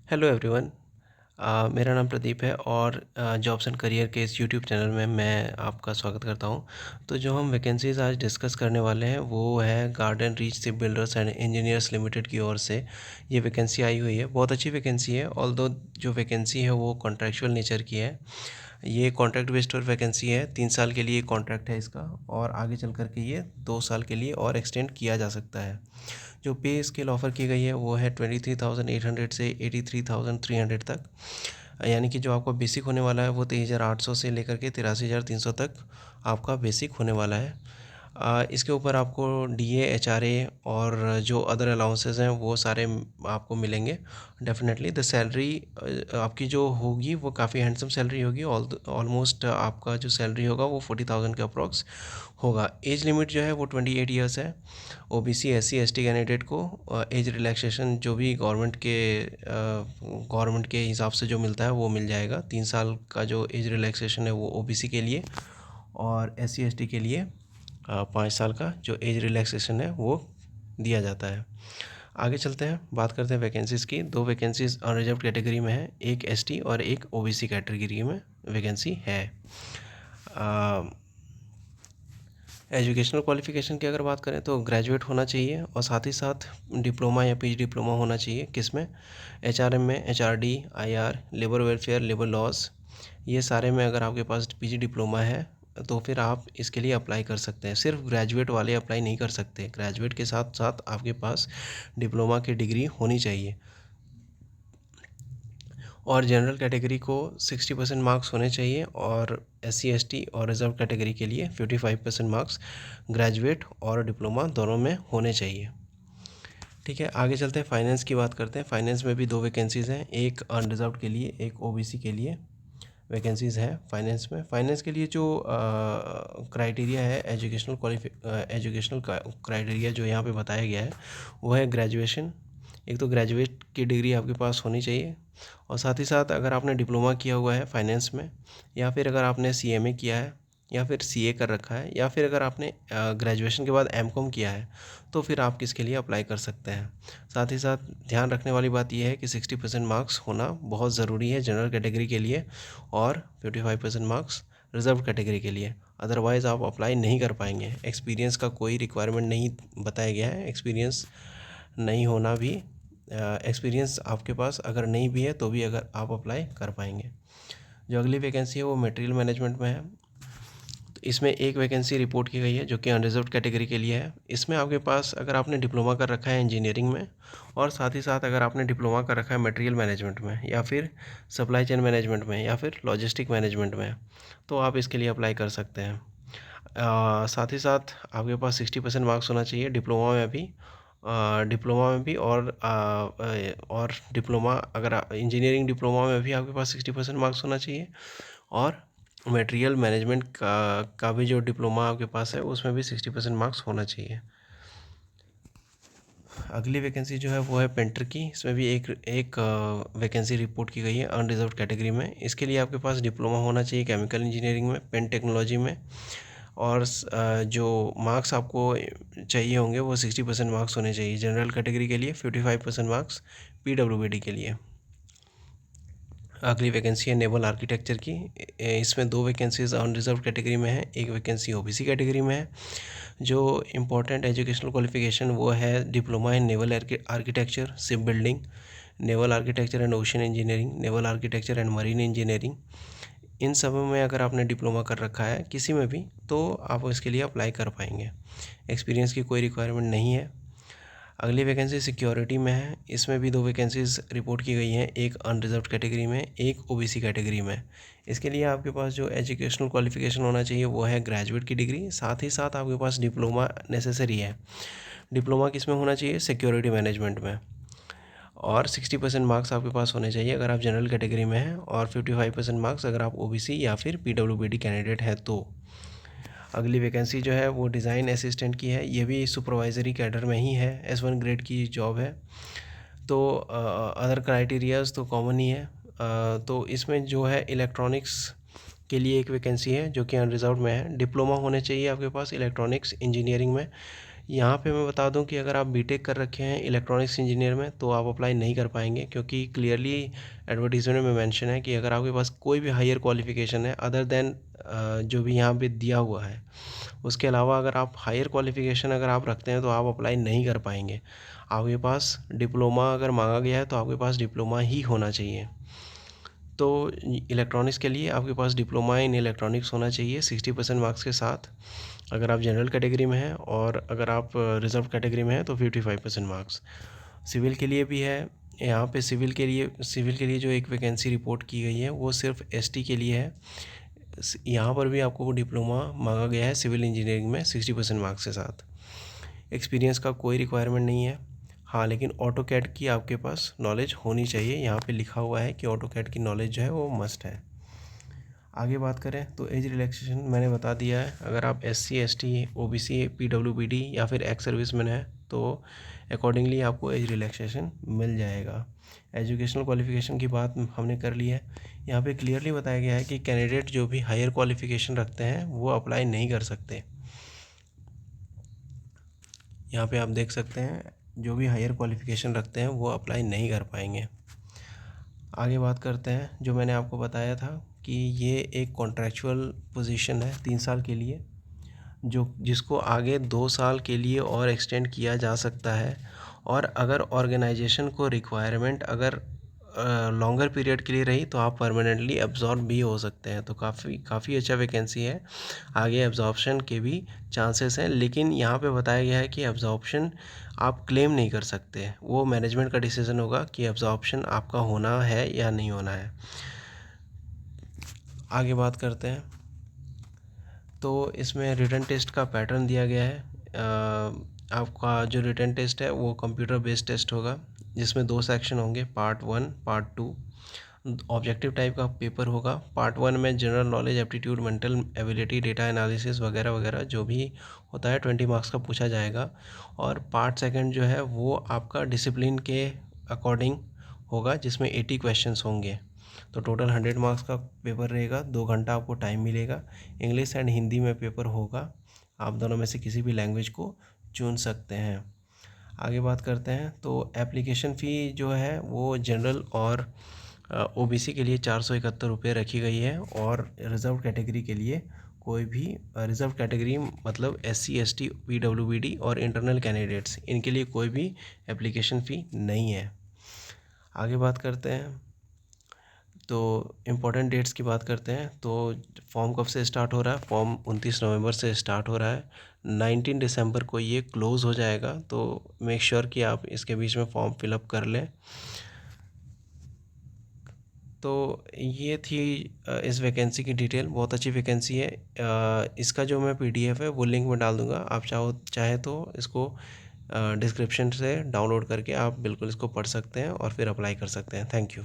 Hello everyone. मेरा नाम प्रदीप है और जॉब्स एंड करियर के इस यूट्यूब चैनल में मैं आपका स्वागत करता हूं। तो जो हम वैकेंसीज़ आज डिस्कस करने वाले हैं वो है garden reach ship builders and engineers limited की ओर से ये वैकेंसी आई हुई है। बहुत अच्छी वैकेंसी है, ऑल्दो जो वैकेंसी है वो कॉन्ट्रैक्चुअल नेचर की है। ये कॉन्ट्रैक्ट बेस्ड पर वैकेंसी है, 3 साल के लिए कॉन्ट्रैक्ट है इसका और आगे चल कर के ये 2 साल के लिए और एक्सटेंड किया जा सकता है। जो पे स्केल ऑफ़र की गई है वो है 23,800 से 83,300 तक, यानी कि जो आपका बेसिक होने वाला है वो 23,800 से लेकर के 83,300 तक आपका बेसिक होने वाला है। इसके ऊपर आपको डीए, एचआरए और जो अदर अलाउंसेस हैं वो सारे आपको मिलेंगे। डेफिनेटली द सैलरी आपकी जो होगी वो काफ़ी हैंडसम सैलरी होगी। ऑलमोस्ट आपका जो सैलरी होगा वो 40,000 के अप्रॉक्स होगा। एज लिमिट जो है वो 28 ईयर्स है। ओबीसी, एससी, एसटी कैंडिडेट को एज रिलैक्सेशन जो भी गवर्नमेंट के हिसाब से जो मिलता है वो मिल जाएगा। 3 साल का जो एज रिलैक्सेशन है वो ओबीसी के लिए और एससी एसटी के लिए 5 साल का जो एज रिलैक्सेशन है वो दिया जाता है। आगे चलते हैं, बात करते हैं वैकेंसीज़ की। 2 वैकेंसीज़ अनरिजर्व्ड कैटेगरी में है, एक एसटी और एक ओबीसी कैटेगरी में वैकेंसी है। एजुकेशनल क्वालिफ़िकेशन की अगर बात करें तो ग्रेजुएट होना चाहिए और साथ ही साथ डिप्लोमा या पीजी डिप्लोमा होना चाहिए। किसमें? एचआरएम में, HRD, IR, labour welfare, labour laws, ये सारे में अगर आपके पास पीजी डिप्लोमा है तो फिर आप इसके लिए अप्लाई कर सकते हैं। सिर्फ ग्रेजुएट वाले अप्लाई नहीं कर सकते, ग्रेजुएट के साथ साथ आपके पास डिप्लोमा की डिग्री होनी चाहिए। और जनरल कैटेगरी को 60% मार्क्स होने चाहिए और एससी एसटी और रिजर्व कैटेगरी के लिए 55% मार्क्स ग्रेजुएट और डिप्लोमा दोनों में होने चाहिए। ठीक है, आगे चलते हैं, फाइनेंस की बात करते हैं। फाइनेंस में भी 2 वैकेंसीज़ हैं, एक अनरिजर्व्ड के लिए, एक ओबीसी के लिए वैकेंसीज़ हैं फाइनेंस में। फाइनेंस के लिए जो क्राइटेरिया है, एजुकेशनल क्राइटेरिया जो यहाँ पे बताया गया है वो है ग्रेजुएशन। एक तो ग्रेजुएट की डिग्री आपके पास होनी चाहिए और साथ ही साथ अगर आपने डिप्लोमा किया हुआ है फाइनेंस में, या फिर अगर आपने सीएमए किया है, या फिर सीए कर रखा है, या फिर अगर आपने ग्रेजुएशन के बाद एमकॉम किया है तो फिर आप किसके लिए अप्लाई कर सकते हैं। साथ ही साथ ध्यान रखने वाली बात यह है कि 60% मार्क्स होना बहुत ज़रूरी है जनरल कैटेगरी के लिए और 55% मार्क्स रिजर्व कैटेगरी के लिए, अदरवाइज़ आप अप्लाई नहीं कर पाएंगे। एक्सपीरियंस का कोई रिक्वायरमेंट नहीं बताया गया है, एक्सपीरियंस नहीं होना भी, एक्सपीरियंस आपके पास अगर नहीं भी है तो भी अगर आप अप्लाई कर पाएंगे। जो अगली वैकेंसी है वो मटेरियल मैनेजमेंट में है। तो इसमें एक वैकेंसी रिपोर्ट की गई है जो कि अनरिजर्व्ड कैटेगरी के लिए है। इसमें आपके पास अगर आपने डिप्लोमा कर रखा है इंजीनियरिंग में और साथ ही साथ अगर आपने डिप्लोमा कर रखा है मटेरियल मैनेजमेंट में या फिर सप्लाई चेन मैनेजमेंट में या फिर लॉजिस्टिक मैनेजमेंट में, तो आप इसके लिए अप्लाई कर सकते हैं। साथ ही साथ आपके पास 60% मार्क्स होना चाहिए डिप्लोमा में भी, और डिप्लोमा अगर इंजीनियरिंग डिप्लोमा में भी आपके पास 60% मार्क्स होना चाहिए और मटेरियल मैनेजमेंट का भी जो डिप्लोमा आपके पास है उसमें भी 60% मार्क्स होना चाहिए। अगली वैकेंसी जो है वो है पेंटर की। इसमें भी एक वैकेंसी रिपोर्ट की गई है अनरिजर्व्ड कैटेगरी में। इसके लिए आपके पास डिप्लोमा होना चाहिए केमिकल इंजीनियरिंग में, पेन टेक्नोलॉजी में, और जो मार्क्स आपको चाहिए होंगे वो 60% मार्क्स होने चाहिए जनरल कैटेगरी के लिए, 55% मार्क्स पीडब्ल्यूबीडी के लिए। अगली वैकेंसी है नेवल आर्किटेक्चर की। इसमें 2 वैकेंसीज अनरिजर्व्ड कैटेगरी में है, एक वैकेंसी ओबीसी कैटेगरी में है। जो इम्पोर्टेंट एजुकेशनल क्वालिफिकेशन वो है diploma in naval architecture, ship building, naval architecture and ocean engineering, naval architecture and marine engineering. इन सब में अगर आपने डिप्लोमा कर रखा है किसी में भी तो आप इसके लिए अप्लाई कर पाएंगे। एक्सपीरियंस की कोई रिक्वायरमेंट नहीं है। अगली वैकेंसी सिक्योरिटी में है। इसमें भी 2 वैकेंसीज रिपोर्ट की गई हैं, एक अनरिजर्व्ड कैटेगरी में, एक ओबीसी कैटेगरी में। इसके लिए आपके पास जो एजुकेशनल क्वालिफिकेशन होना चाहिए वो है ग्रेजुएट की डिग्री, साथ ही साथ आपके पास डिप्लोमा नेसेसरी है। डिप्लोमा किस में होना चाहिए? सिक्योरिटी मैनेजमेंट में। और 60% मार्क्स आपके पास होने चाहिए अगर आप जनरल कैटेगरी में हैं और 55% मार्क्स अगर आप ओबीसी या फिर पीडब्ल्यूबीडी कैंडिडेट हैं तो। अगली वैकेंसी जो है वो डिज़ाइन असिस्टेंट की है। ये भी सुपरवाइज़री कैडर में ही है, S1 ग्रेड की जॉब है। तो अदर क्राइटेरियाज़ तो कॉमन ही है। तो इसमें जो है इलेक्ट्रॉनिक्स के लिए एक वैकेंसी है जो कि अनरिजर्व्ड में है। डिप्लोमा होने चाहिए आपके पास इलेक्ट्रॉनिक्स इंजीनियरिंग में यहाँ पे मैं बता दूं कि अगर आप बीटेक कर रखे हैं इलेक्ट्रॉनिक्स इंजीनियर में तो आप अप्लाई नहीं कर पाएंगे, क्योंकि क्लियरली एडवर्टीजमेंट में मेंशन है कि अगर आपके पास कोई भी हायर क्वालिफिकेशन है अदर देन जो भी यहाँ पे दिया हुआ है, उसके अलावा अगर आप हायर क्वालिफिकेशन अगर आप रखते हैं तो आप अप्लाई नहीं कर पाएंगे। आपके पास डिप्लोमा अगर मांगा गया है तो आपके पास डिप्लोमा ही होना चाहिए। तो इलेक्ट्रॉनिक्स के लिए आपके पास डिप्लोमा इन इलेक्ट्रॉनिक्स होना चाहिए 60% मार्क्स के साथ, अगर आप जनरल कैटेगरी में हैं, और अगर आप रिजर्व कैटेगरी में हैं तो 55% मार्क्स। सिविल के लिए भी है यहाँ पे। सिविल के लिए जो एक वैकेंसी रिपोर्ट की गई है वो सिर्फ एसटी के लिए है। यहाँ पर भी आपको वो डिप्लोमा मांगा गया है सिविल इंजीनियरिंग में 60% मार्क्स के साथ। एक्सपीरियंस का कोई रिक्वायरमेंट नहीं है। हाँ, लेकिन ऑटो कैड की आपके पास नॉलेज होनी चाहिए। यहाँ पे लिखा हुआ है कि ऑटो कैड की नॉलेज जो है वो मस्ट है। आगे बात करें तो एज रिलैक्सेशन मैंने बता दिया है। अगर आप SC ST OBC PWBD या फिर एक्स सर्विसमैन है तो अकॉर्डिंगली आपको एज रिलैक्सेशन मिल जाएगा। एजुकेशनल क्वालिफिकेशन की बात हमने कर ली है। यहाँ पे क्लियरली बताया गया है कि कैंडिडेट जो भी हायर क्वालिफिकेशन रखते हैं वो अप्लाई नहीं कर सकते। यहाँ पे आप देख सकते हैं जो भी हायर क्वालिफिकेशन रखते हैं वो अप्लाई नहीं कर पाएंगे। आगे बात करते हैं, जो मैंने आपको बताया था कि ये एक कॉन्ट्रैक्चुअल पोजीशन है 3 साल के लिए, जिसको आगे 2 साल के लिए और एक्सटेंड किया जा सकता है। और अगर ऑर्गेनाइजेशन को रिक्वायरमेंट अगर लॉन्गर पीरियड के लिए रही तो आप परमानेंटली एब्जॉर्ब भी हो सकते हैं। तो काफ़ी अच्छा वैकेंसी है। आगे एब्जॉर्प्शन के भी चांसेस हैं, लेकिन यहाँ पे बताया गया है कि एब्जॉर्प्शन आप क्लेम नहीं कर सकते। वो मैनेजमेंट का डिसीज़न होगा कि एब्जॉर्प्शन आपका होना है या नहीं होना है। आगे बात करते हैं तो इसमें रिटन टेस्ट का पैटर्न दिया गया है। आपका जो रिटन टेस्ट है वो कंप्यूटर बेस्ड टेस्ट होगा, जिसमें 2 सेक्शन होंगे, पार्ट 1 पार्ट 2। ऑब्जेक्टिव टाइप का पेपर होगा। पार्ट 1 में general knowledge, aptitude, mental ability, data analysis वगैरह वगैरह जो भी होता है 20 मार्क्स का पूछा जाएगा। और पार्ट 2 जो है वो आपका डिसिप्लिन के अकॉर्डिंग होगा, जिसमें 80 क्वेश्चंस होंगे। तो टोटल 100 मार्क्स का पेपर रहेगा। 2 घंटा आपको टाइम मिलेगा। इंग्लिश एंड हिंदी में पेपर होगा। आप दोनों में से किसी भी लैंग्वेज को चुन सकते हैं। आगे बात करते हैं तो एप्लीकेशन फ़ी जो है वो जनरल और OBC के लिए 471 रुपये रखी गई है, और रिज़र्व कैटेगरी के लिए कोई भी रिज़र्व कैटेगरी मतलब SC ST PWBD और इंटरनल कैंडिडेट्स, इनके लिए कोई भी एप्लीकेशन फ़ी नहीं है। आगे बात करते हैं तो इम्पोर्टेंट डेट्स की बात करते हैं। तो फॉर्म कब से स्टार्ट हो रहा है? फॉर्म 29 नवंबर से स्टार्ट हो रहा है। 19 दिसंबर को ये क्लोज़ हो जाएगा। तो मेक श्योर कि आप इसके बीच में फॉर्म फिलअप कर लें। तो ये थी इस वैकेंसी की डिटेल। बहुत अच्छी वैकेंसी है। इसका जो मैं PDF है वो लिंक में डाल दूँगा। आप चाहे तो इसको डिस्क्रिप्शन से डाउनलोड करके आप बिल्कुल इसको पढ़ सकते हैं और फिर अप्लाई कर सकते हैं। Thank you.